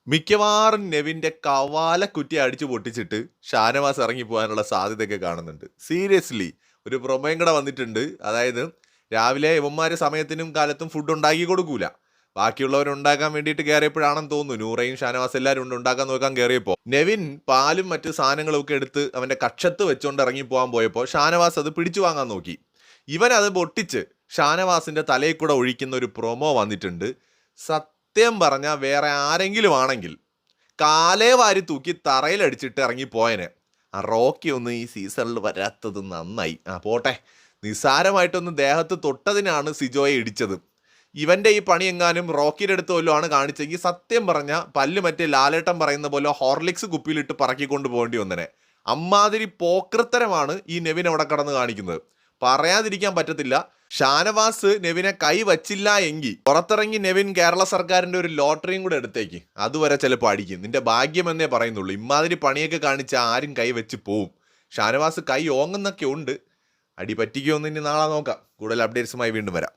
മിക്കവാറും നെവിന്റെ കവാലക്കുറ്റി അടിച്ചു പൊട്ടിച്ചിട്ട് ഷാനവാസ് ഇറങ്ങി പോകാനുള്ള സാധ്യതയൊക്കെ കാണുന്നുണ്ട്. സീരിയസ്ലി ഒരു പ്രൊമോയും കൂടെ വന്നിട്ടുണ്ട്. അതായത് രാവിലെ ഇവന്മാര് സമയത്തിനും കാലത്തും ഫുഡ് ഉണ്ടാക്കി കൊടുക്കൂല, ബാക്കിയുള്ളവരുണ്ടാക്കാൻ വേണ്ടിയിട്ട് കയറിയപ്പോഴാണെന്ന് തോന്നുന്നു. നൂറയും ഷാനവാസ് എല്ലാവരും ഉണ്ടാക്കാൻ നോക്കാൻ കയറിയപ്പോൾ നെവിൻ പാലും മറ്റു സാധനങ്ങളും ഒക്കെ എടുത്ത് അവന്റെ കക്ഷത്ത് വെച്ചുകൊണ്ട് ഇറങ്ങി പോകാൻ പോയപ്പോൾ ഷാനവാസ് അത് പിടിച്ചു വാങ്ങാൻ നോക്കി. ഇവൻ അത് പൊട്ടിച്ച് ഷാനവാസിന്റെ തലയിൽ കൂടെ ഒഴിക്കുന്ന ഒരു പ്രൊമോ വന്നിട്ടുണ്ട്. സത്യം പറഞ്ഞാൽ വേറെ ആരെങ്കിലും ആണെങ്കിൽ കാലേ വാരി തൂക്കി തറയിലടിച്ചിട്ട് ഇറങ്ങിപ്പോയനെ. ആ റോക്കി ഒന്നും ഈ സീസണിൽ വരാത്തത് നന്നായി. പോട്ടെ, നിസ്സാരമായിട്ടൊന്ന് ദേഹത്ത് തൊട്ടതിനാണ് സിജോയെ ഇടിച്ചത്. ഇവന്റെ ഈ പണി എങ്ങാനും റോക്കിയുടെ അടുത്ത് വല്ലതും ആണ് കാണിച്ചെങ്കിൽ സത്യം പറഞ്ഞാൽ പല്ല് മറ്റേ ലാലേട്ടൻ പറയുന്ന പോലെ ഹോർലിക്സ് കുപ്പിയിലിട്ട് പറക്കിക്കൊണ്ട് പോകേണ്ടി വന്നനെ. അമ്മാതിരി പോക്കൃത്തരമാണ് ഈ നെവിൻ അവിടെ കടന്ന് കാണിക്കുന്നത്. പറയാതിരിക്കാൻ പറ്റത്തില്ല. ഷാനവാസ് നെവിനെ കൈ വച്ചില്ല എങ്കിൽ പുറത്തിറങ്ങി നെവിൻ കേരള സർക്കാരിന്റെ ഒരു ലോട്ടറിയും കൂടെ എടുത്തേക്ക്, അതുവരെ ചിലപ്പോൾ അടിക്കും. നിന്റെ ഭാഗ്യമെന്നേ പറയുന്നുള്ളൂ. ഇമാതിരി പണിയൊക്കെ കാണിച്ച ആരും കൈ വെച്ച് പോവും. ഷാനവാസ് കൈ ഓങ്ങുന്നൊക്കെ ഉണ്ട്. അടി പറ്റിക്കുമെന്ന് ഇനി നാളെ നോക്കാം. കൂടുതൽ അപ്ഡേറ്റ്സുമായി വീണ്ടും വരാം.